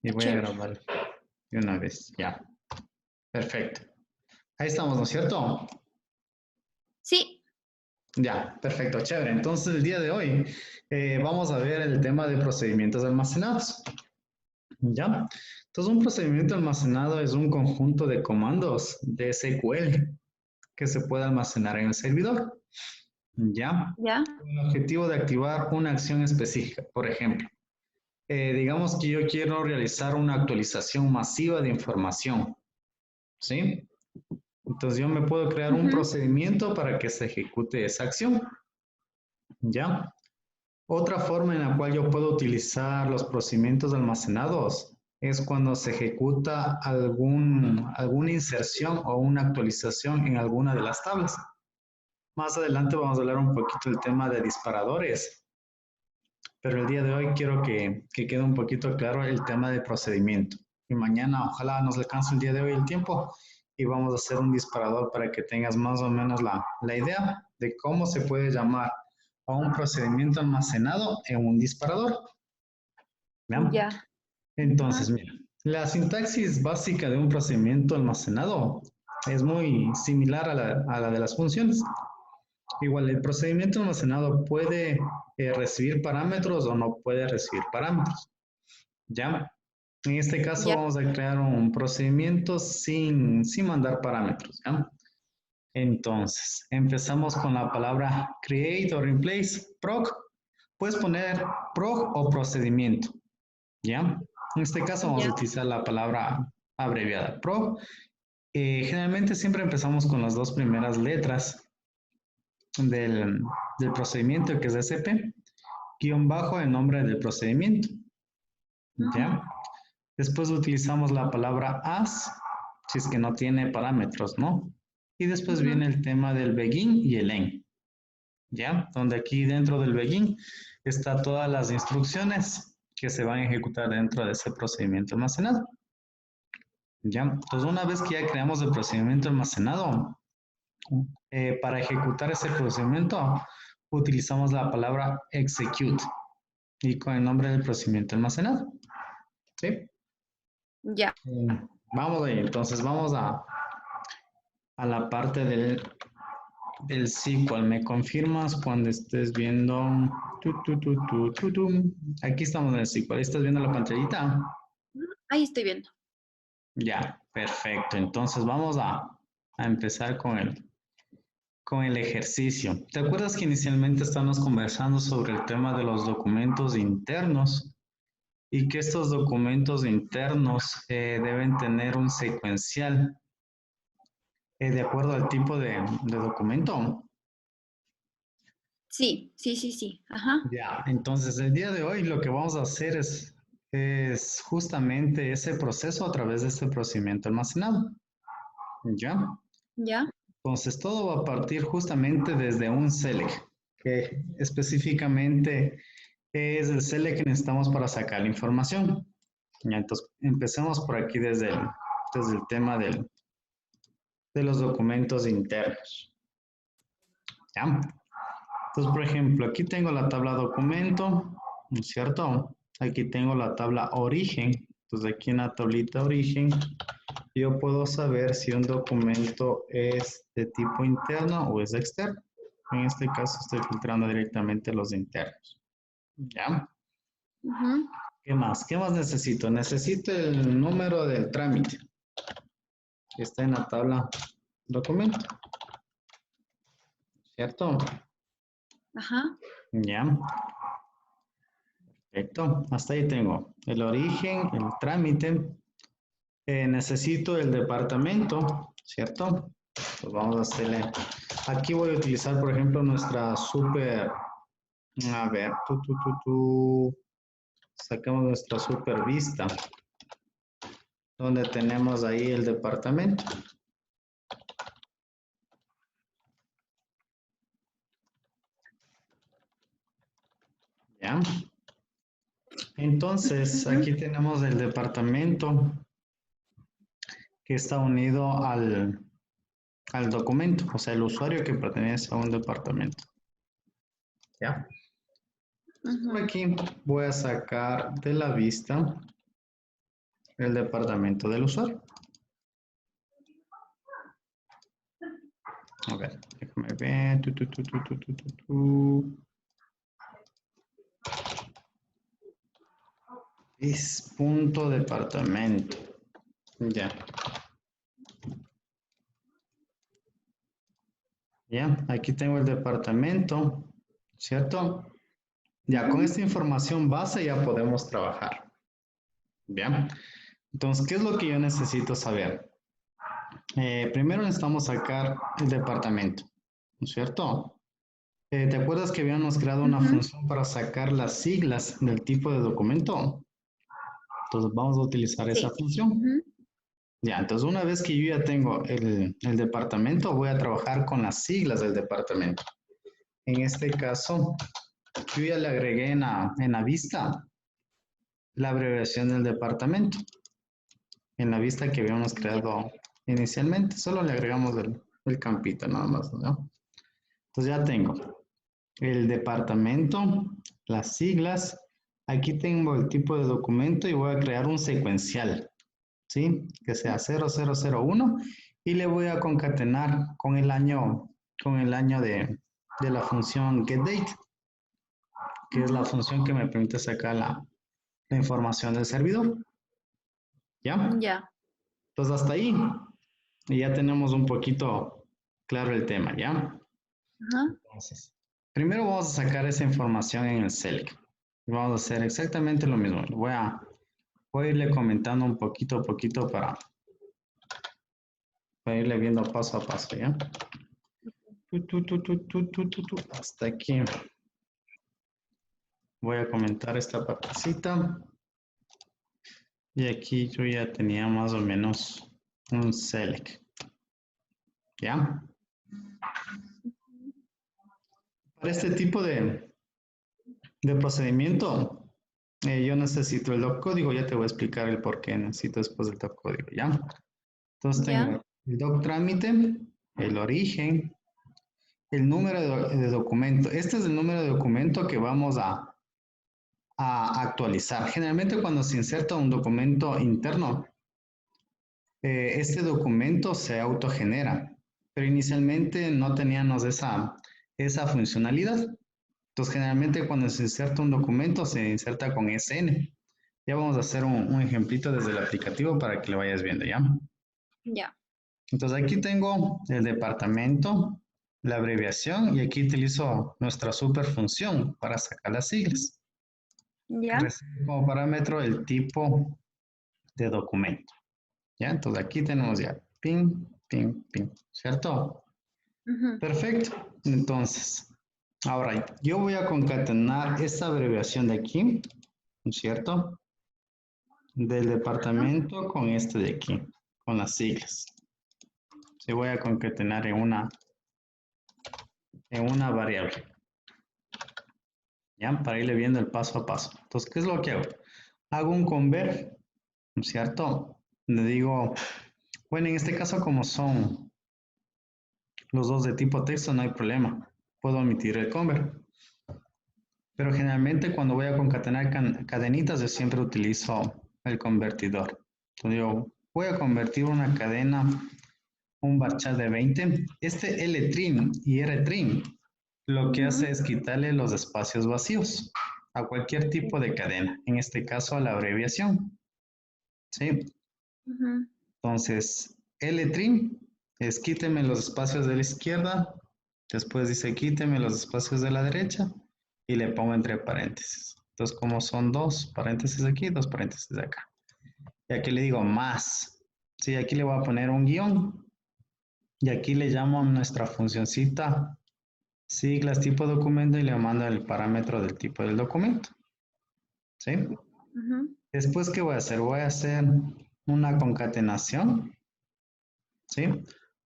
Y voy a Chévere. grabar de una vez. Ya, perfecto. Ahí estamos, ¿no es cierto? Sí, Ya, perfecto, chévere. Entonces, el día de hoy vamos a ver el tema de procedimientos almacenados. ¿Ya? Entonces, un procedimiento almacenado es un conjunto de comandos de SQL que se puede almacenar en el servidor. ¿Ya? ya, Con el objetivo de activar una acción específica. Por ejemplo, digamos que yo quiero realizar una actualización masiva de información. ¿Sí? Entonces, yo me puedo crear un ujú, procedimiento para que se ejecute esa acción. ¿Ya? Otra forma en la cual yo puedo utilizar los procedimientos almacenados es cuando se ejecuta alguna inserción o una actualización en alguna de las tablas. Más adelante vamos a hablar un poquito del tema de disparadores, pero el día de hoy quiero que quede un poquito claro el tema de procedimiento. Y mañana ojalá nos alcance el día de hoy el tiempo y vamos a hacer un disparador para que tengas más o menos la idea de cómo se puede llamar a un procedimiento almacenado en un disparador. ¿Vean? ya, Entonces, ajá, mira, la sintaxis básica de un procedimiento almacenado es muy similar a la de las funciones. Igual, el procedimiento almacenado puede recibir parámetros o no puede recibir parámetros. ¿Ya? En este caso ya, vamos a crear un procedimiento sin mandar parámetros. ¿Ya? Entonces, empezamos con la palabra create o replace, proc. Puedes poner proc o procedimiento. ¿Ya? En este caso vamos a ya, utilizar la palabra abreviada, proc. Generalmente siempre empezamos con las dos primeras letras del, del procedimiento, que es SP, guión bajo el nombre del procedimiento. ujú, ¿Ya? Después utilizamos la palabra as, si es que no tiene parámetros, ¿no? Y después ujú, viene el tema del begin y el end, ¿ya? Donde aquí dentro del begin está todas las instrucciones que se van a ejecutar dentro de ese procedimiento almacenado. ¿Ya? Entonces, una vez que ya creamos el procedimiento almacenado, para ejecutar ese procedimiento utilizamos la palabra execute y con el nombre del procedimiento almacenado. ¿Sí? ya. Vamos ahí, entonces vamos a la parte del SQL. ¿Me confirmas cuando estés viendo? Aquí estamos en el SQL. ¿Ahí estás viendo la pantallita? Ahí estoy viendo. Ya, perfecto. Entonces vamos a empezar con el ejercicio. ¿Te acuerdas que inicialmente estábamos conversando sobre el tema de los documentos internos y que estos documentos internos deben tener un secuencial de acuerdo al tipo de documento? Sí, sí, sí, sí, ajá, Ya, entonces el día de hoy lo que vamos a hacer es justamente ese proceso a través de este procedimiento almacenado. ¿Ya? ya, Entonces todo va a partir justamente desde un select, que específicamente es el select que necesitamos para sacar la información. Ya, entonces empecemos por aquí desde el tema de los documentos internos. ¿Ya? Entonces, por ejemplo, aquí tengo la tabla documento, ¿no es cierto? Aquí tengo la tabla origen. Entonces, aquí en la tablita origen, yo puedo saber si un documento es de tipo interno o es externo. En este caso, estoy filtrando directamente los internos. ¿Ya? ujú, ¿Qué más? ¿Qué más necesito? Necesito el número del trámite que está en la tabla documento, ¿cierto? ajá, Ya, perfecto. Hasta ahí tengo el origen, el trámite. Necesito el departamento, ¿cierto? Pues vamos a hacerle. Aquí voy a utilizar, por ejemplo, nuestra super. A ver, sacamos nuestra super vista, donde tenemos ahí el departamento. ¿Ya? Entonces, ujú, aquí tenemos el departamento que está unido al documento, o sea, el usuario que pertenece a un departamento. ¿Ya? Entonces, por ujú, aquí voy a sacar de la vista el departamento del usuario. A ver, déjame ver. Es punto departamento. Ya. Ya, aquí tengo el departamento, ¿cierto? Ya con esta información base ya podemos trabajar. Bien. Entonces, ¿qué es lo que yo necesito saber? Primero necesitamos sacar el departamento, ¿no es cierto? ¿Te acuerdas que habíamos creado una función para sacar las siglas del tipo de documento? Entonces vamos a utilizar esa función. Ya, entonces una vez que yo ya tengo el departamento, voy a trabajar con las siglas del departamento. En este caso, yo ya le agregué en la vista la abreviación del departamento. En la vista que habíamos creado inicialmente, solo le agregamos el campito nada más, ¿no? Entonces ya tengo el departamento, las siglas. Aquí tengo el tipo de documento y voy a crear un secuencial, ¿sí? Que sea 0001 y le voy a concatenar con el año de la función getDate, que es la función que me permite sacar la información del servidor. ¿Ya? Ya. Entonces hasta ahí. Y ya tenemos un poquito claro el tema, ¿ya? Entonces, primero vamos a sacar esa información en el Select. Vamos a hacer exactamente lo mismo. Voy a irle comentando un poquito a poquito para irle viendo paso a paso, ¿ya? Hasta aquí. Voy a comentar esta partecita. Y aquí yo ya tenía más o menos un Select. ¿Ya? Para este tipo de procedimiento, yo necesito el doc código, ya te voy a explicar el por qué necesito después del doc código, ¿ya? Entonces tengo el doc trámite, el origen, el número de documento. Este es el número de documento que vamos a actualizar. Generalmente cuando se inserta un documento interno, este documento se autogenera, pero inicialmente no teníamos esa funcionalidad. Entonces, generalmente cuando se inserta un documento, se inserta con SN. Ya vamos a hacer un ejemplito desde el aplicativo para que lo vayas viendo, ¿ya? Ya. Entonces, aquí tengo el departamento, la abreviación, y aquí utilizo nuestra superfunción para sacar las siglas. Ya. Recibe como parámetro el tipo de documento. ¿Ya? Entonces, aquí tenemos ya ping, ping, ping, ¿cierto? Perfecto. Entonces, ahora yo voy a concatenar esta abreviación de aquí, ¿no es cierto? Del departamento con este de aquí, con las siglas. Se voy a concatenar en una variable. ¿Ya? Para irle viendo el paso a paso. Entonces, ¿qué es lo que hago? Hago un convert, ¿no es cierto? Le digo, bueno, en este caso como son los dos de tipo texto, no hay problema. Puedo omitir el convert. Pero generalmente cuando voy a concatenar cadenitas, yo siempre utilizo el convertidor. Entonces yo voy a convertir una cadena, un varchar de 20. Este L-trim y R-trim lo que hace es quitarle los espacios vacíos a cualquier tipo de cadena, en este caso a la abreviación. ¿Sí? Entonces, L-trim es quíteme los espacios de la izquierda, después dice quíteme los espacios de la derecha y le pongo entre paréntesis. Entonces, como son dos paréntesis aquí, dos paréntesis acá. Y aquí le digo más. Sí, aquí le voy a poner un guión. Y aquí le llamo a nuestra funcioncita siglas tipo documento y le mando el parámetro del tipo del documento. ¿Sí? Después, ¿qué voy a hacer? Voy a hacer una concatenación. ¿Sí?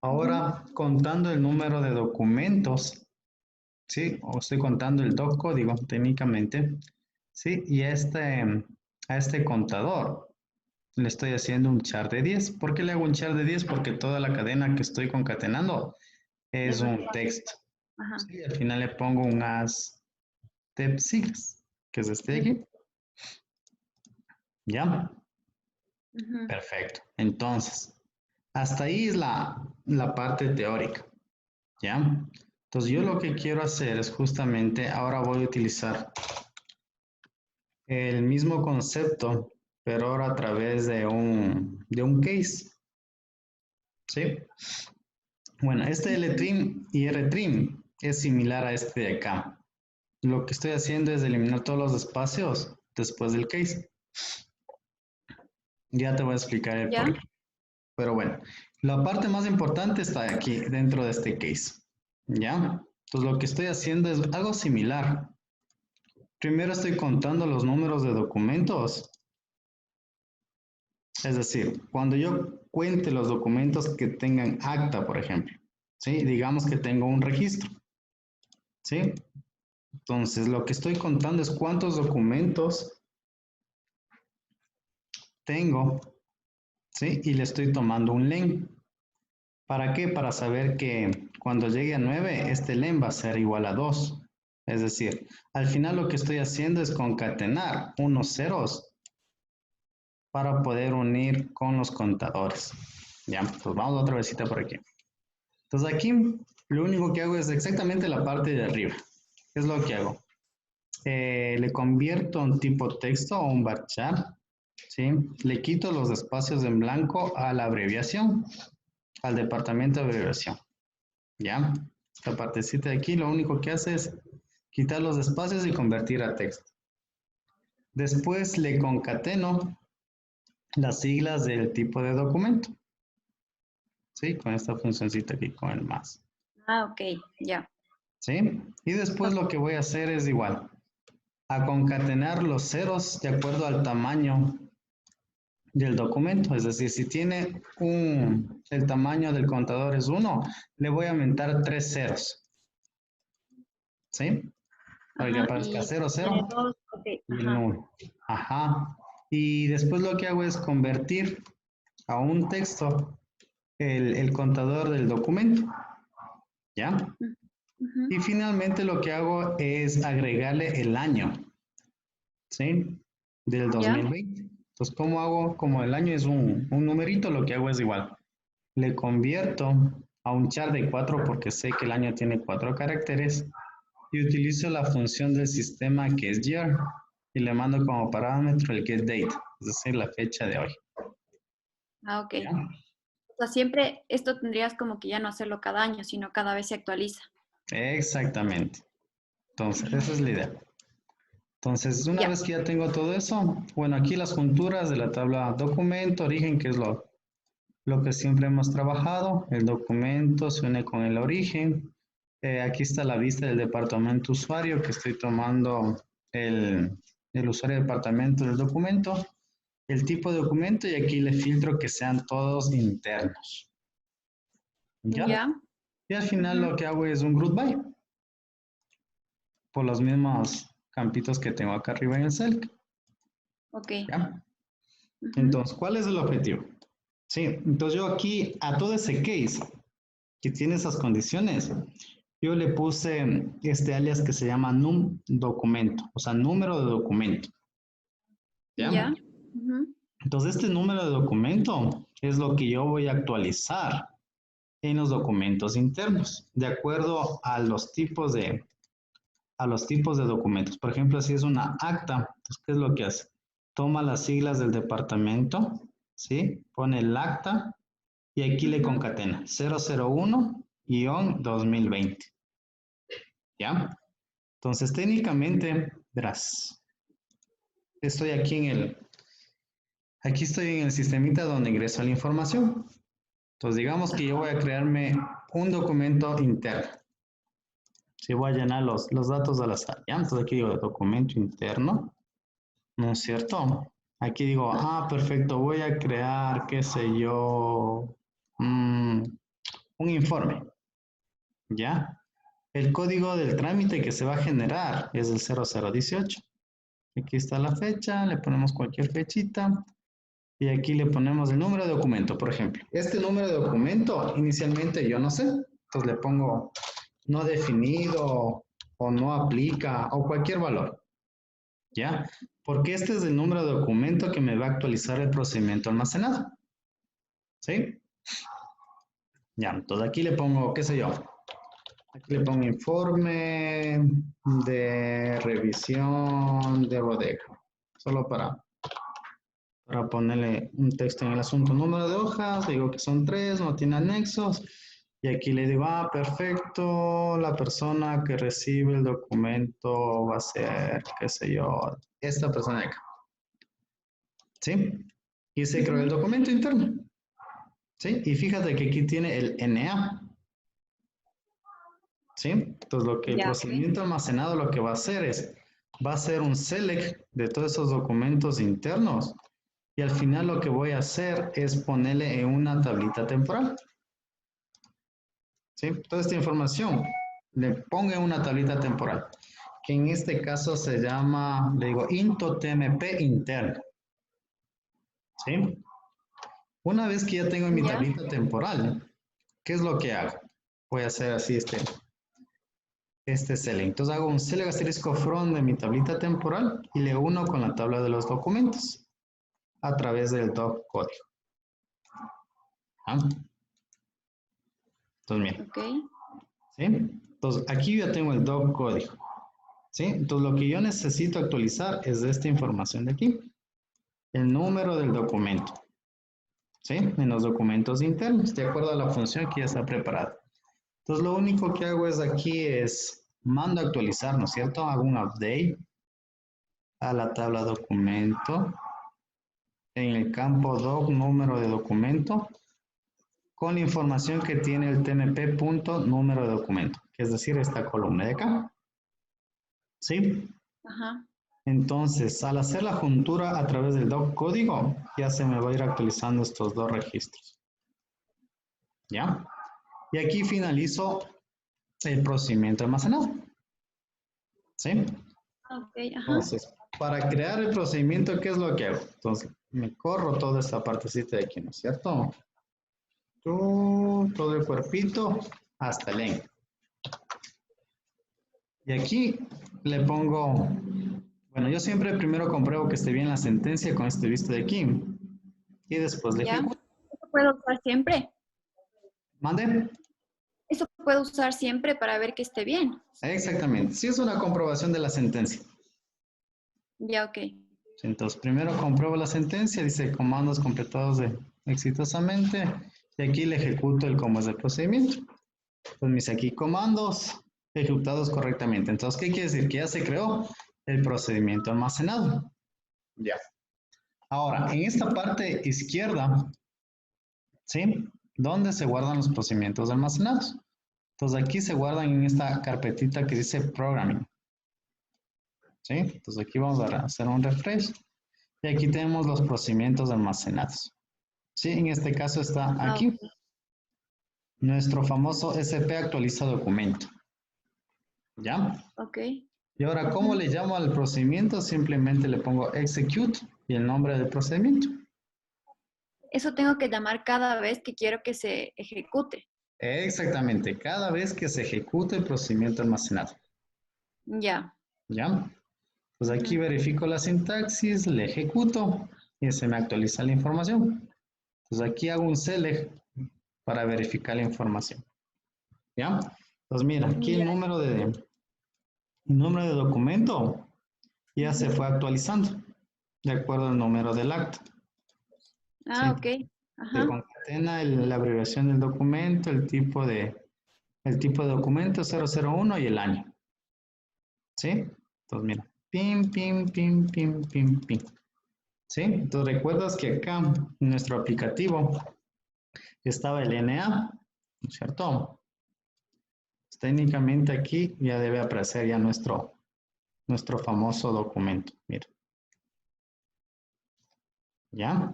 Ahora, contando el número de documentos, ¿sí? O estoy contando el doc código técnicamente, ¿sí? Y a este contador le estoy haciendo un char de 10. ¿Por qué le hago un char de 10? Porque toda la cadena que estoy concatenando es un texto. ¿Sí? Al final le pongo un as de siglas, que es este de aquí. ¿Ya? Ujú. Perfecto. Entonces, hasta ahí es la parte teórica, ¿ya? Entonces, yo lo que quiero hacer es justamente, ahora voy a utilizar el mismo concepto, pero ahora a través de un case, ¿sí? Bueno, este LTrim y RTrim es similar a este de acá. Lo que estoy haciendo es eliminar todos los espacios después del case. Ya te voy a explicar el ¿Ya? por qué. Pero bueno, la parte más importante está aquí, dentro de este case. ¿Ya? Entonces lo que estoy haciendo es algo similar. Primero estoy contando los números de documentos. Es decir, cuando yo cuente los documentos que tengan acta, por ejemplo, ¿sí? Digamos que tengo un registro, ¿sí? Entonces, lo que estoy contando es cuántos documentos tengo, ¿sí? Y le estoy tomando un len. ¿Para qué? Para saber que cuando llegue a 9, este len va a ser igual a 2. Es decir, al final lo que estoy haciendo es concatenar unos ceros para poder unir con los contadores. Ya, pues vamos otra vez por aquí. Entonces aquí lo único que hago es exactamente la parte de arriba. ¿Qué es lo que hago? Le convierto un tipo texto o un varchar, ¿sí? Le quito los espacios en blanco a la abreviación, al departamento de abreviación, ¿ya? Esta partecita de aquí lo único que hace es quitar los espacios y convertir a texto. Después le concateno las siglas del tipo de documento, ¿sí? Con esta funcioncita aquí, con el más, Ah, ok, ya. ¿sí? Y después lo que voy a hacer es igual, a concatenar los ceros de acuerdo al tamaño del documento. Es decir, si tiene el tamaño del contador es 1, le voy a aumentar 3 ceros, ¿sí? Para que Ajá, aparezca y 0, tiene 0 dos, ok, y el ajá. 1. Ajá. Y después lo que hago es convertir a un texto el contador del documento, ¿ya? Ujú. Y finalmente lo que hago es agregarle el año, ¿sí? Del ¿Ya? 2020. Entonces, ¿cómo hago? Como el año es un numerito, lo que hago es igual. Le convierto a un char de 4 porque sé que el año tiene 4 caracteres y utilizo la función del sistema que es year y le mando como parámetro el getDate, es decir, la fecha de hoy. Ah, ok. ¿Ya? O sea, siempre esto tendrías como que ya no hacerlo cada año, sino cada vez se actualiza. Exactamente. Entonces, esa es Ujú. la idea. Entonces, una Ya. vez que ya tengo todo eso, bueno, aquí las junturas de la tabla documento, origen, que es lo que siempre hemos trabajado. El documento se une con el origen. Aquí está la vista del departamento usuario, que estoy tomando el usuario departamento del documento, el tipo de documento y aquí le filtro que sean todos internos. ¿Ya? Ya. Y al final Ujú. lo que hago es un group by por los mismos campitos que tengo acá arriba en el Select. Ok. ¿Ya? Ujú. Entonces, ¿cuál es el objetivo? Sí, entonces yo aquí a todo ese case que tiene esas condiciones, yo le puse este alias que se llama num documento, o sea, número de documento. ¿Ya? Ya. Ujú. Entonces, este número de documento es lo que yo voy a actualizar en los documentos internos, de acuerdo a los tipos de documentos. Por ejemplo, si es una acta, pues, ¿qué es lo que hace? Toma las siglas del departamento, ¿sí? Pone el acta y aquí le Ujú. concatena 001-2020, ¿ya? Entonces, técnicamente, verás, estoy aquí estoy en el sistemita donde ingreso la información. Entonces, digamos que yo voy a crearme un documento interno. Si voy a llenar los datos al azar, ¿ya? Entonces aquí digo documento interno, ¿no es cierto? Aquí digo, perfecto, voy a crear, qué sé yo, un informe, ¿ya? El código del trámite que se va a generar es el 0018. Aquí está la fecha, le ponemos cualquier fechita y aquí le ponemos el número de documento, por ejemplo. Este número de documento inicialmente yo no sé, entonces le pongo no definido o no aplica o cualquier valor. ¿Ya? Porque este es el número de documento que me va a actualizar el procedimiento almacenado. ¿Sí? Ya, entonces aquí le pongo, qué sé yo, aquí le pongo informe de revisión de bodega. Solo para ponerle un texto en el asunto. Número de hojas, digo que son 3, no tiene anexos. Y aquí le digo, perfecto, la persona que recibe el documento va a ser, qué sé yo, esta persona de acá. ¿Sí? Y se creó el documento interno. ¿Sí? Y fíjate que aquí tiene el NA. ¿Sí? Entonces, lo que el Ya, procedimiento almacenado lo que va a hacer es, va a hacer un select de todos esos documentos internos y al final lo que voy a hacer es ponerle en una tablita temporal. ¿Sí? Toda esta información le pongo en una tablita temporal, que en este caso se llama, le digo, into TMP interno. ¿Sí? Una vez que ya tengo mi ya. tablita temporal, ¿qué es lo que hago? Voy a hacer así este select. Entonces hago un select asterisco from de mi tablita temporal y le uno con la tabla de los documentos a través del doc código. ¿Ah? Entonces, mira. Ok. ¿Sí? Entonces, aquí ya tengo el doc código. ¿Sí? Entonces, lo que yo necesito actualizar es esta información de aquí. El número del documento. ¿Sí? En los documentos internos, de acuerdo a la función que ya está preparada. Entonces, lo único que hago es aquí es mando a actualizar, ¿no es cierto? Hago un update a la tabla documento. En el campo doc, número de documento, con la información que tiene el tmp punto número de documento, que es decir, esta columna de acá. ¿Sí? Ajá. Entonces, al hacer la juntura a través del doc código, ya se me va a ir actualizando estos dos registros. ¿Ya? Y aquí finalizo el procedimiento almacenado. ¿Sí? Ok, ajá. Entonces, para crear el procedimiento, ¿qué es lo que hago? Entonces, me corro toda esta partecita de aquí, ¿no es cierto? Todo el cuerpito hasta el end. Y aquí le pongo, bueno, yo siempre primero compruebo que esté bien la sentencia con este visto de aquí y después le Ya. ejecuto. ¿Eso puedo usar siempre? ¿Mande? ¿Eso puedo usar siempre para ver que esté bien? Exactamente. Sí es una comprobación de la sentencia. Ya, ok. Entonces, primero compruebo la sentencia, dice comandos completados exitosamente y aquí le ejecuto el cómo es el procedimiento. Pues me dice aquí comandos ejecutados correctamente. Entonces, ¿qué quiere decir? Que ya se creó el procedimiento almacenado. Ya. Ahora, en esta parte izquierda, ¿sí? ¿Dónde se guardan los procedimientos almacenados? Entonces, aquí se guardan en esta carpetita que dice Programming. ¿Sí? Entonces, aquí vamos a hacer un refresh. Y aquí tenemos los procedimientos almacenados. ¿Sí? En este caso está Ah, aquí. Nuestro famoso SP actualiza documento. ¿Ya? ok. Y ahora, ¿cómo le llamo al procedimiento? Simplemente le pongo execute y el nombre del procedimiento. Eso tengo que llamar cada vez que quiero que se ejecute. Exactamente, cada vez que se ejecute el procedimiento almacenado. Ya. ¿Ya? Pues aquí Ujú. verifico la sintaxis, le ejecuto y se me actualiza la información. Pues aquí hago un select para verificar la información. ¿Ya? Pues mira, aquí Ya. el número de documento ya se fue actualizando de acuerdo al número del acta. Ah, ¿Sí? ok. Se Ajá. concatena la abreviación del documento, el tipo de documento 001 y el año. ¿Sí? Entonces mira, pim, pim, pim, pim, pim, pim. ¿Sí? Entonces recuerdas que acá en nuestro aplicativo estaba el NA, ¿no es cierto? Pues, técnicamente aquí ya debe aparecer ya nuestro famoso documento. Mira. ¿Ya?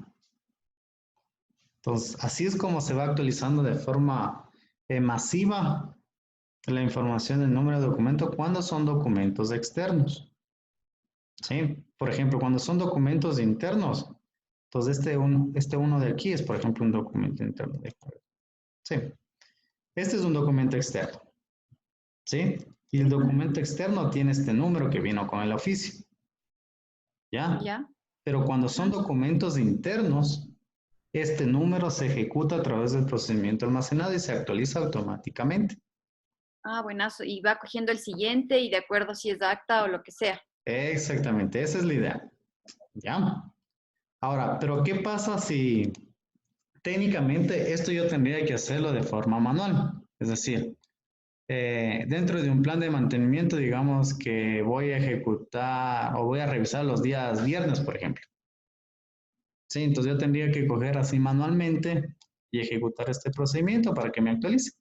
Entonces, así es como se va actualizando de forma masiva la información del número de documento cuando son documentos externos. ¿Sí? Por ejemplo, cuando son documentos internos, entonces este uno de aquí es, por ejemplo, un documento interno. Sí, este es un documento externo. ¿Sí? Y el documento externo tiene este número que vino con el oficio. ¿ya? Ya. Pero cuando son documentos internos, este número se ejecuta a través del procedimiento almacenado y se actualiza automáticamente. Ah, buenazo. Y va cogiendo el siguiente y de acuerdo si es acta o lo que sea. Exactamente, esa es la idea. ¿Ya? Ahora, pero ¿qué pasa si técnicamente esto yo tendría que hacerlo de forma manual? Es decir, dentro de un plan de mantenimiento, digamos que voy a ejecutar o voy a revisar los días viernes, por ejemplo. Sí, entonces yo tendría que coger así manualmente y ejecutar este procedimiento para que me actualice.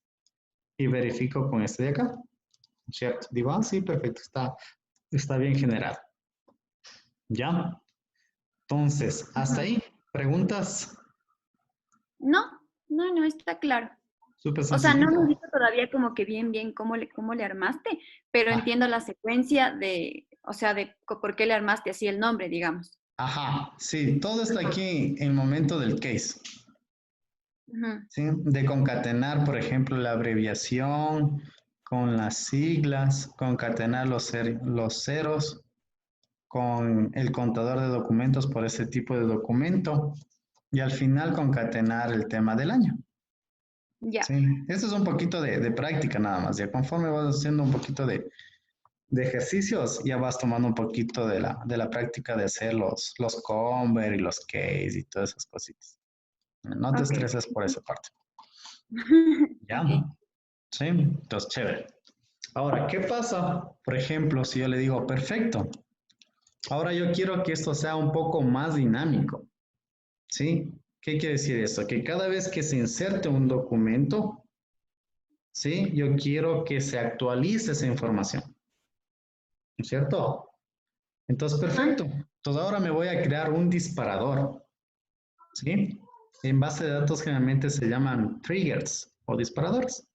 Y verifico con este de acá. ¿Cierto? Digo, ah, sí, perfecto, está bien generado. ¿Ya? Entonces, hasta Ujú. ahí, preguntas No, no, está claro. súper O sea, no me he sencillito. visto todavía como que bien cómo le armaste, pero Ah, entiendo la secuencia de, o sea, de por qué le armaste así el nombre, digamos. ajá, sí, todo está Ajá. aquí en el momento del case. Ujú. ¿Sí? De concatenar, por ejemplo, la abreviación con las siglas, concatenar los ceros con el contador de documentos por ese tipo de documento y al final concatenar el tema del año. Ya, Sí, esto es un poquito de práctica nada más. Ya conforme vas haciendo un poquito de ejercicios, ya vas tomando un poquito de la práctica de hacer los conver y los case y todas esas cositas. No te ok. estreses por esa parte. ¿Ya? Ok. Sí, entonces chévere. Ahora, ¿qué pasa? Por ejemplo, si yo le digo, perfecto, ahora yo quiero que esto sea un poco más dinámico. ¿Sí? ¿Qué quiere decir esto? Que cada vez que se inserte un documento, ¿sí? Yo quiero que se actualice esa información, ¿no es cierto? Entonces, Ajá. perfecto. Entonces ahora me voy a crear un disparador, ¿sí? En base de datos generalmente se llaman triggers o disparadores,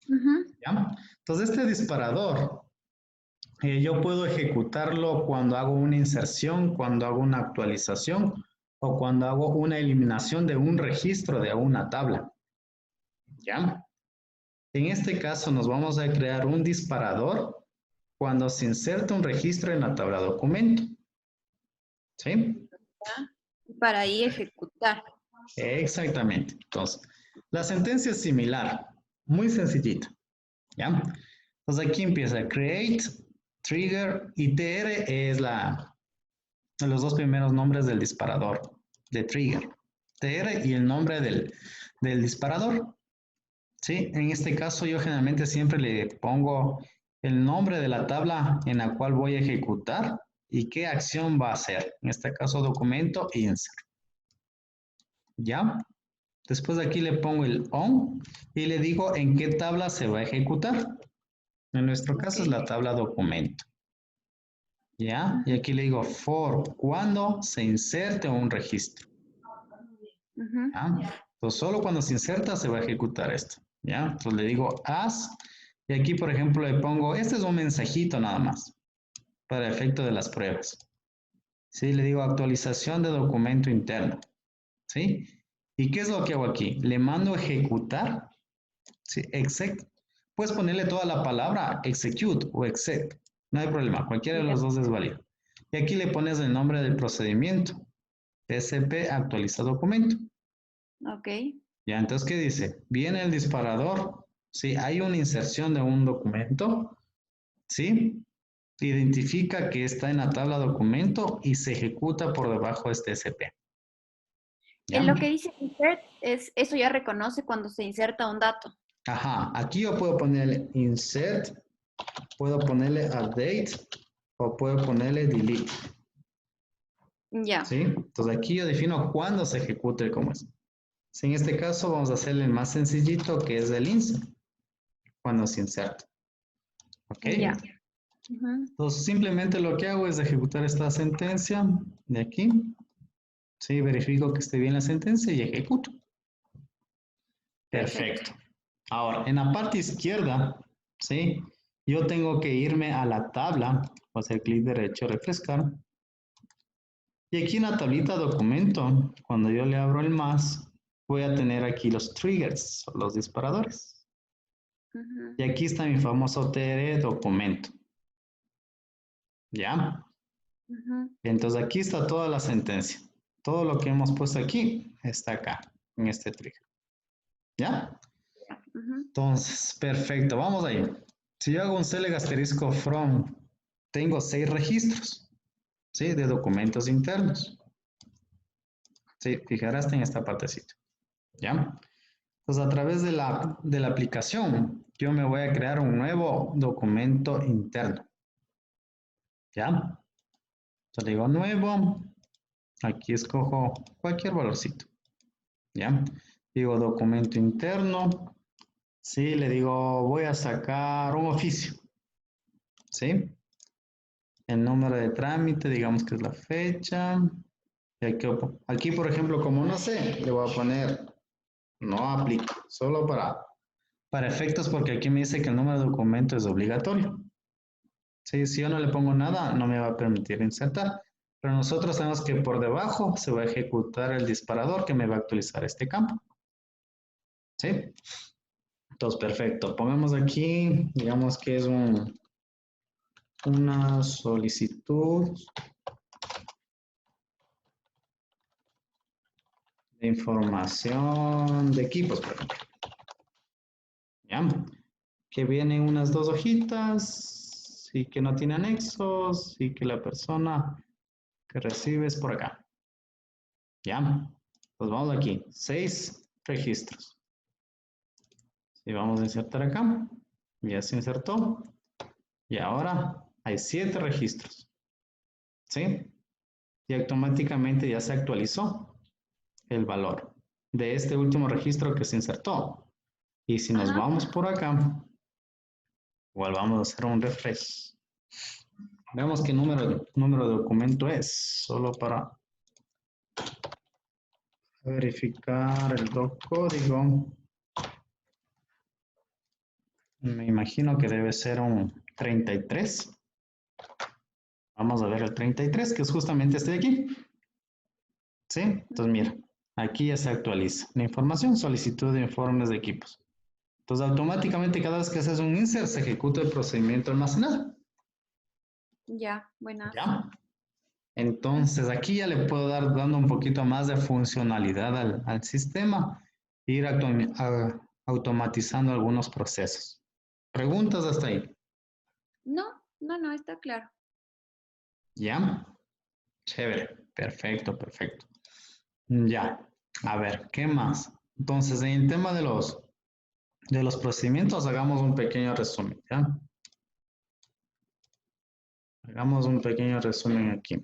Ujú. ¿ya? Entonces este disparador, yo puedo ejecutarlo cuando hago una inserción, cuando hago una actualización o cuando hago una eliminación de un registro de una tabla, ¿ya? En este caso nos vamos a crear un disparador cuando se inserta un registro en la tabla documento, ¿sí? Ya. Para ahí ejecutar. Exactamente. Entonces, la sentencia es similar, muy sencillita, ¿ya? Entonces aquí empieza create, trigger y tr es los dos primeros nombres del disparador, de trigger. Tr y el nombre del disparador, ¿sí? En este caso yo generalmente siempre le pongo el nombre de la tabla en la cual voy a ejecutar y qué acción va a hacer. En este caso documento insert, ¿ya? Después de aquí le pongo el on y le digo en qué tabla se va a ejecutar. En nuestro Ok. caso es la tabla documento. ¿Ya? Y Ujú, aquí le digo for cuando se inserte un registro. ujú. ¿Ya? Entonces solo cuando se inserta se va a ejecutar esto. ¿Ya? Entonces le digo as y aquí por ejemplo le pongo, este es un mensajito nada más para efecto de las pruebas. ¿Sí? Le digo actualización de documento interno. ¿Sí? ¿Y qué es lo que hago aquí? Le mando a ejecutar. Sí, exec. Puedes ponerle toda la palabra execute o exec. No hay problema, cualquiera de Ya. los dos es válido. Y aquí le pones el nombre del procedimiento. SP actualiza documento. Ok. Ya, entonces, ¿qué dice? Viene el disparador. Sí, hay una inserción de un documento. Sí, identifica que está en la tabla documento y se ejecuta por debajo de este SP. En ¿Ya? lo que dice insert es eso ya reconoce cuando se inserta un dato. Ajá, aquí yo puedo ponerle insert, puedo ponerle update o puedo ponerle delete. Ya. ¿Sí? Entonces aquí yo defino cuándo se ejecuta el cómo es. Si en este caso vamos a hacerle el más sencillito que es el insert, cuando se inserta. ¿Ok? Ya. Ujú. Entonces simplemente lo que hago es ejecutar esta sentencia de aquí. Sí, verifico que esté bien la sentencia y ejecuto. Perfecto. Perfecto. Ahora, en la parte izquierda, ¿sí? Yo tengo que irme a la tabla, voy a hacer clic derecho, refrescar. Y aquí en la tablita documento, cuando yo le abro el más, voy a tener aquí los triggers, los disparadores. Ujú. Y aquí está mi famoso TR documento. ¿Ya? Ujú. Entonces aquí está toda la sentencia. Todo lo que hemos puesto aquí está acá, en este trigger. ¿Ya? Ujú. Entonces, perfecto, vamos ahí. Si yo hago un select asterisco from, tengo 6 registros, ¿sí? De documentos internos. Sí, fijarás en esta partecita. ¿Ya? Entonces, a través de la aplicación, yo me voy a crear un nuevo documento interno. ¿Ya? Entonces, le digo nuevo. Aquí escojo cualquier valorcito. ¿Ya? Digo documento interno. Sí, le digo voy a sacar un oficio. ¿Sí? El número de trámite, digamos que es la fecha. Y aquí, por ejemplo, como no sé, le voy a poner no aplica, solo para efectos porque aquí me dice que el número de documento es obligatorio. Sí, si yo no le pongo nada, no me va a permitir insertar. Pero nosotros sabemos que por debajo se va a ejecutar el disparador que me va a actualizar este campo. ¿Sí? Entonces, perfecto. Pongamos aquí, digamos que es una solicitud de información de equipos, por ejemplo. ¿Ya? Que vienen unas 2 hojitas y que no tiene anexos y que la persona que recibe es por acá. ¿Ya? Pues vamos aquí, 6 registros. Y vamos a insertar acá. Ya se insertó. Y ahora hay 7 registros. ¿Sí? Y automáticamente ya se actualizó el valor de este último registro que se insertó. Y si nos Ajá. vamos por acá, igual vamos a hacer un refresh. Veamos qué número de documento es, solo para verificar el código. Me imagino que debe ser un 33. Vamos a ver el 33, que es justamente este de aquí. ¿Sí? Entonces, mira, aquí ya se actualiza la información, solicitud de informes de equipos. Entonces, automáticamente cada vez que haces un insert, se ejecuta el procedimiento almacenado. Ya, buenas. ¿Ya? Entonces, aquí ya le puedo dar dando un poquito más de funcionalidad al sistema, ir automatizando algunos procesos. ¿Preguntas hasta ahí? No, no, no, está claro. ¿Ya? Chévere, perfecto, perfecto. Ya, a ver, ¿qué más? Entonces, en el tema de los procedimientos, hagamos un pequeño resumen, ¿ya? Hagamos un pequeño resumen aquí.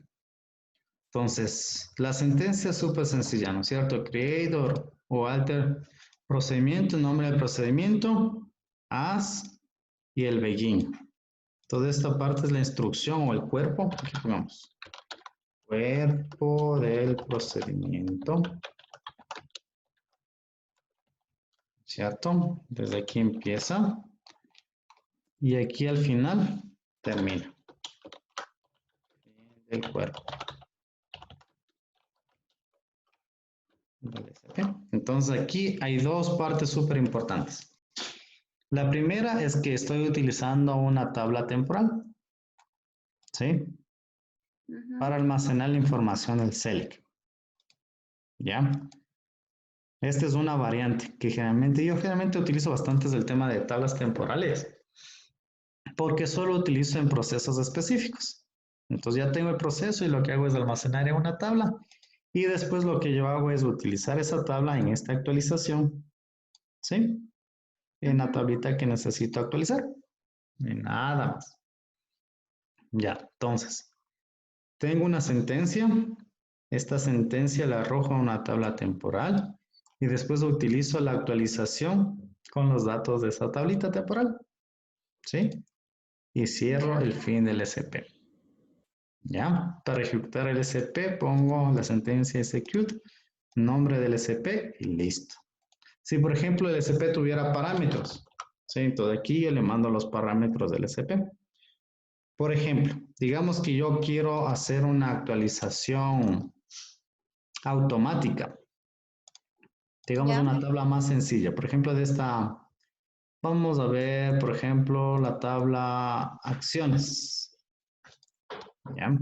Entonces, la sentencia es súper sencilla, ¿no es cierto? Create o alter procedimiento, nombre del procedimiento, as y el begin. Toda esta parte es la instrucción o el cuerpo. Aquí pongamos cuerpo del procedimiento, ¿cierto? Desde aquí empieza y aquí al final termina el cuerpo. Entonces aquí hay dos partes súper importantes. La primera es que estoy utilizando una tabla temporal, ¿sí? Para Ujú. almacenar la información del select, ¿ya? Esta es una variante que yo generalmente utilizo bastante el tema de tablas temporales, porque solo utilizo en procesos específicos. Entonces ya tengo el proceso y lo que hago es almacenar en una tabla y después lo que yo hago es utilizar esa tabla en esta actualización, ¿sí? En la Ujú. tablita que necesito actualizar. Y nada más. Ya, entonces, tengo una sentencia. Esta sentencia la arrojo a una tabla temporal y después utilizo la actualización con los datos de esa tablita temporal, ¿sí? Y cierro Ya. el fin del SP. ¿Ya? Para ejecutar el SP pongo la sentencia execute, nombre del SP y listo. Si por ejemplo el SP tuviera parámetros, ¿sí? Entonces aquí yo le mando los parámetros del SP. Por ejemplo, digamos que yo quiero hacer una actualización automática, digamos Ya. una tabla más sencilla. Por ejemplo, de esta, vamos a ver, por ejemplo, la tabla acciones. ¿Ya?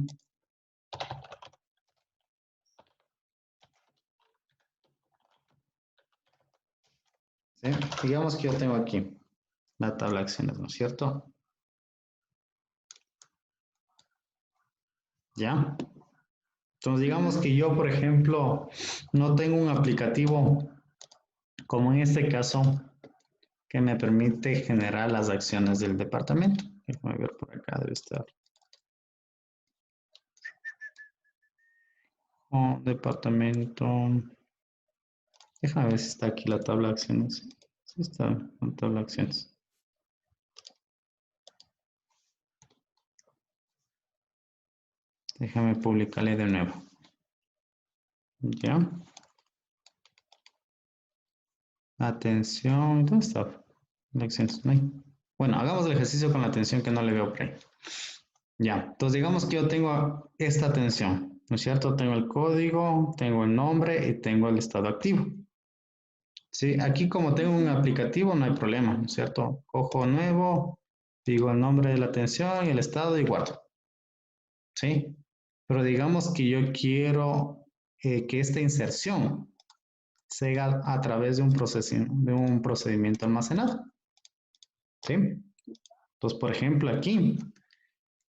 ¿Sí? Digamos que yo tengo aquí la tabla de acciones, ¿no es cierto? ¿Ya? Entonces, digamos que yo, por ejemplo, no tengo un aplicativo, como en este caso, que me permite generar las acciones del departamento. Déjame ver por acá, debe estar. Oh, departamento. Déjame ver si está aquí la tabla de acciones. Sí está la tabla de acciones. Déjame publicarle de nuevo. ¿Ya? Atención. ¿Dónde está? Acciones. No hay. Bueno, hagamos el ejercicio con la atención que no le veo por ahí. Ya, entonces digamos que yo tengo esta atención, ¿no es cierto? Tengo el código, tengo el nombre y tengo el estado activo. Sí, aquí como tengo un aplicativo no hay problema, ¿no es cierto? Cojo nuevo, digo el nombre de la atención y el estado y guardo. ¿Sí? Pero digamos que yo quiero que esta inserción se haga a través de un procedimiento almacenado. ¿Sí? Entonces, por ejemplo, aquí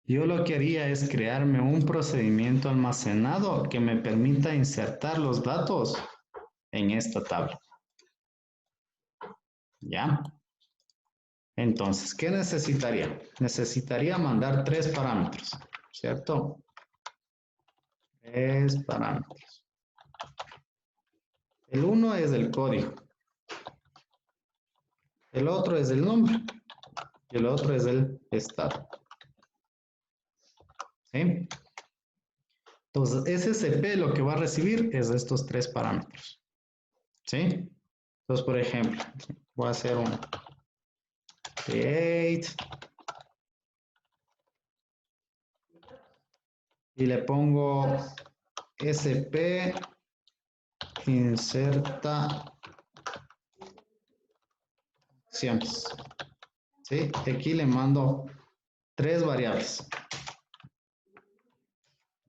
yo lo que haría es crearme un procedimiento almacenado que me permita insertar los datos en esta tabla. ¿Ya? Entonces, ¿qué necesitaría? Necesitaría mandar 3 parámetros, ¿cierto? 3 parámetros. El uno es el código. El otro es el nombre. Y el otro es el estado. ¿Sí? Entonces, SCP lo que va a recibir es estos 3 parámetros. ¿Sí? Entonces, por ejemplo, voy a hacer un create y le pongo SP inserta acciones. ¿Sí? Aquí le mando 3 variables.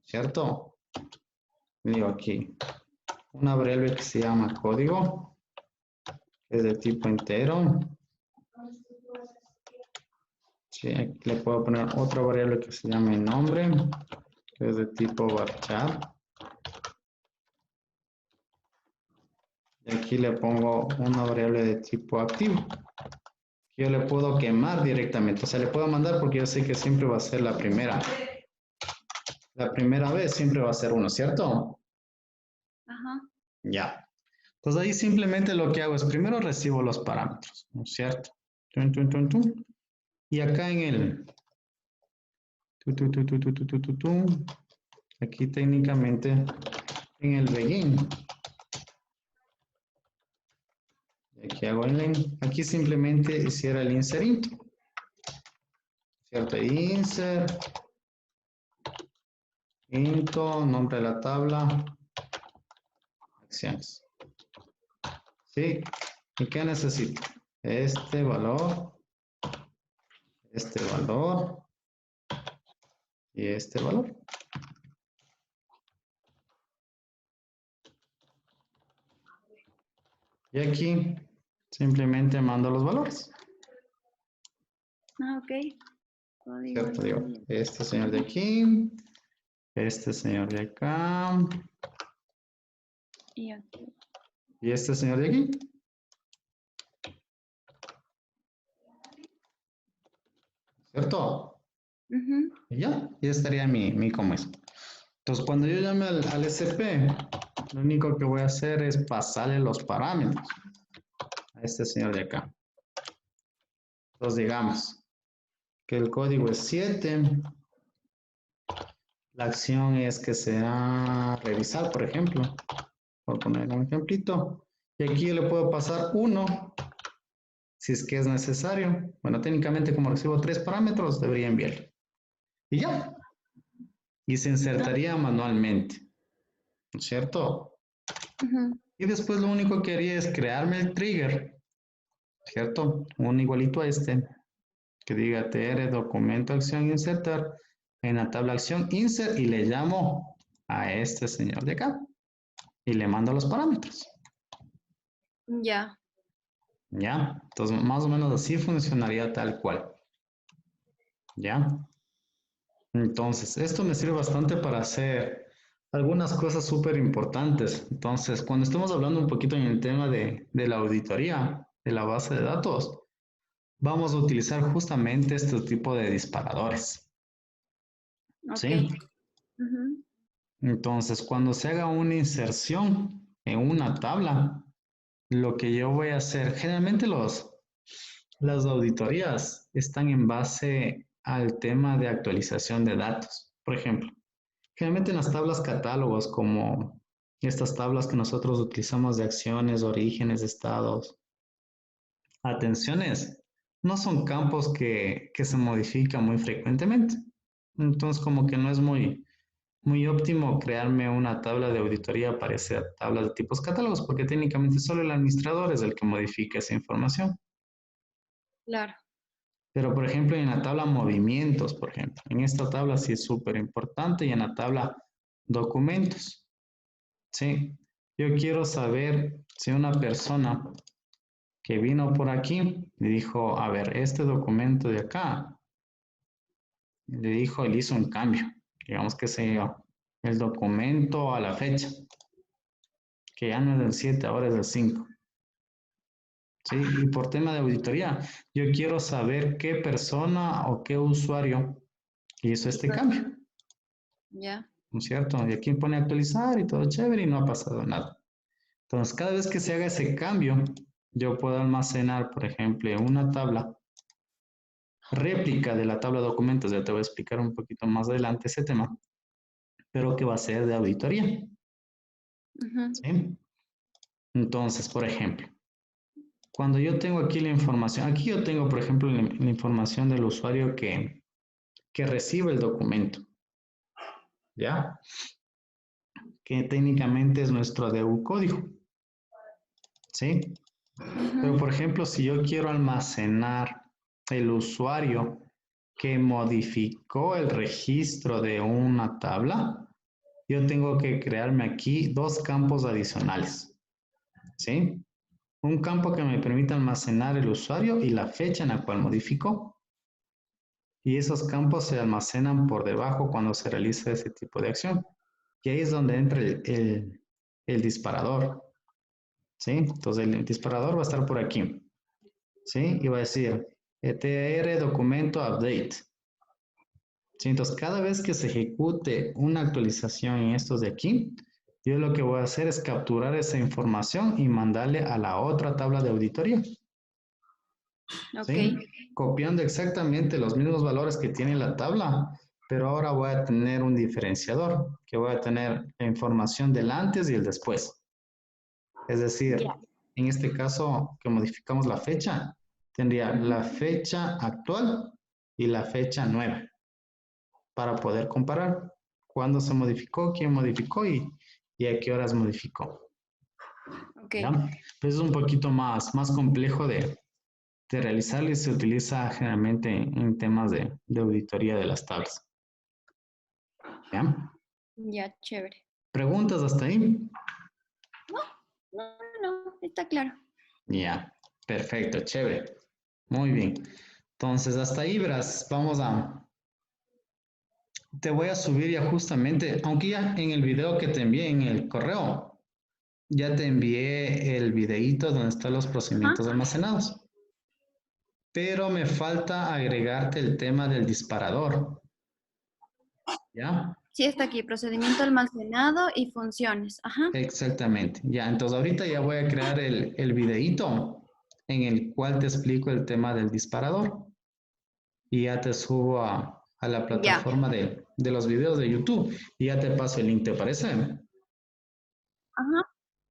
¿Cierto? Digo aquí una variable que se llama código, que es de tipo entero. Sí, aquí le puedo poner otra variable que se llama nombre, que es de tipo varchar. Y aquí le pongo una variable de tipo activo. Yo le puedo quemar directamente, o sea, le puedo mandar porque yo sé que siempre va a ser la primera. La primera vez siempre va a ser 1, ¿cierto? Ajá. Ya. Entonces ahí simplemente lo que hago es primero recibo los parámetros, ¿no es cierto? Y acá en el aquí técnicamente en el begin. Aquí hago el aquí simplemente hiciera el insert, ¿cierto? Insert into nombre de la tabla acciones. ¿Sí? ¿Y qué necesito? Este valor y este valor. Y aquí simplemente mando los valores. Ah, ok. Código. ¿Cierto? Digo, este señor de aquí, este señor de acá Y aquí. y este señor de aquí. ¿Cierto? Y ya estaría mi como es. Entonces, cuando yo llame al SP, lo único que voy a hacer es pasarle los parámetros a este señor de acá. Entonces, digamos que el código es 7. La acción es que sea revisar, por ejemplo. Por poner un ejemplito. Y aquí yo le puedo pasar 1 si es que es necesario. Bueno, técnicamente como recibo 3 parámetros, debería enviarlo. Y ya. Y se insertaría manualmente. ¿No es cierto? Y después lo único que haría es crearme el trigger, ¿cierto? Un igualito a este, que diga tr documento acción insertar en la tabla acción insert y le llamo a este señor de acá y le mando los parámetros. Ya. ¿Ya? Entonces, más o menos así funcionaría tal cual. ¿Ya? Entonces, esto me sirve bastante para hacer algunas cosas súper importantes. Entonces, cuando estemos hablando un poquito en el tema de la auditoría de la base de datos, vamos a utilizar justamente este tipo de disparadores. Ok. ¿Sí? Ujú. Entonces, cuando se haga una inserción en una tabla, lo que yo voy a hacer, generalmente las auditorías están en base al tema de actualización de datos. Por ejemplo, generalmente en las tablas catálogos, como estas tablas que nosotros utilizamos de acciones, orígenes, estados, atenciones, no son campos que se modifican muy frecuentemente. Entonces, como que no es muy óptimo crearme una tabla de auditoría para esa tabla de tipos catálogos, porque técnicamente solo el administrador es el que modifica esa información. Claro. Pero, por ejemplo, en la tabla movimientos, por ejemplo, en esta tabla sí es súper importante y en la tabla documentos, ¿sí? Yo quiero saber si una persona que vino por aquí le dijo, a ver, este documento de acá, le dijo, él hizo un cambio, digamos que se el documento a la fecha, que ya no es del 7, ahora es del 5. ¿Sí? Y por tema de auditoría, yo quiero saber qué persona o qué usuario hizo este cambio, Ya. ¿no es cierto? Y aquí pone actualizar y todo chévere y no ha pasado nada. Entonces, cada vez que se haga ese cambio, yo puedo almacenar, por ejemplo, una tabla réplica de la tabla de documentos, ya te voy a explicar un poquito más adelante ese tema, pero que va a ser de auditoría, Ujú. ¿sí? Entonces, por ejemplo, cuando yo tengo aquí la información, aquí yo tengo, por ejemplo, la información del usuario que recibe el documento, ¿ya? Que técnicamente es nuestro DU código, ¿sí? Pero, Ujú. por ejemplo, si yo quiero almacenar el usuario que modificó el registro de una tabla, yo tengo que crearme aquí dos campos adicionales, ¿sí? Un campo que me permita almacenar el usuario y la fecha en la cual modificó. Y esos campos se almacenan por debajo cuando se realiza ese tipo de acción. Y ahí es donde entra el disparador, ¿sí? Entonces el disparador va a estar por aquí, ¿sí? Y va a decir etr documento update. ¿Sí? Entonces cada vez que se ejecute una actualización en estos de aquí, yo lo que voy a hacer es capturar esa información y mandarle a la otra tabla de auditoría. Ok. ¿Sí? Copiando exactamente los mismos valores que tiene la tabla, pero ahora voy a tener un diferenciador, que voy a tener la información del antes y el después. Es decir, Ya. en este caso que modificamos la fecha, tendría la fecha actual y la fecha nueva para poder comparar cuándo se modificó, quién modificó y a qué horas modificó. Ok. ¿Ya? Pues es un poquito más complejo de realizar y se utiliza generalmente en temas de auditoría de las tablas. ¿Ya? Ya, chévere. ¿Preguntas hasta ahí? No, no, no, está claro. Ya, perfecto, chévere. Muy bien. Entonces, hasta ahí, verás, te voy a subir ya justamente, aunque ya en el video que te envié en el correo, ya te envié el videíto donde están los Ajá. procedimientos almacenados. Pero me falta agregarte el tema del disparador. ¿Ya? Sí, está aquí, procedimiento almacenado y funciones. Ajá. Exactamente. Ya, entonces ahorita ya voy a crear el videíto en el cual te explico el tema del disparador y ya te subo a la Ya. plataforma de los videos de YouTube y ya te paso el link, ¿te parece? Ajá.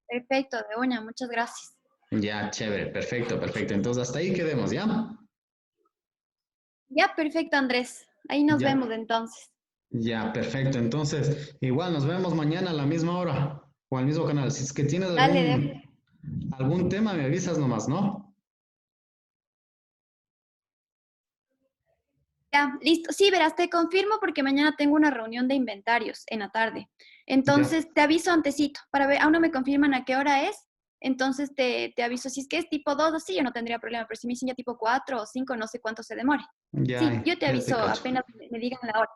Perfecto, de una, muchas gracias. Ya, chévere, perfecto, perfecto. Entonces hasta ahí quedemos, ¿ya? Ya, perfecto, Andrés. Ahí nos Ya, vemos entonces. ya, perfecto. Entonces, igual nos vemos mañana a la misma hora o al mismo canal. Si es que tienes Dale, algún tema, me avisas nomás, ¿no? Ya, listo. Sí, verás, te confirmo porque mañana tengo una reunión de inventarios en la tarde. Ya, Entonces, te aviso antecito para ver, aún no me confirman a qué hora es. Entonces, te aviso. Si es que es tipo 2 o sí, yo no tendría problema, pero si me dicen ya tipo 4 o 5 no sé cuánto se demore. Sí, ya, yo te ya te aviso cacho. apenas me digan la hora.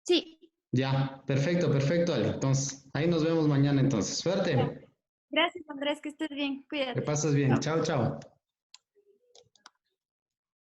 Sí, Ya, perfecto, perfecto, Ale. Entonces, ahí nos vemos mañana entonces. ya. Suerte. Gracias, Andrés, que estés bien. Que Cuídate. pases bien. Chao. Chao, chao.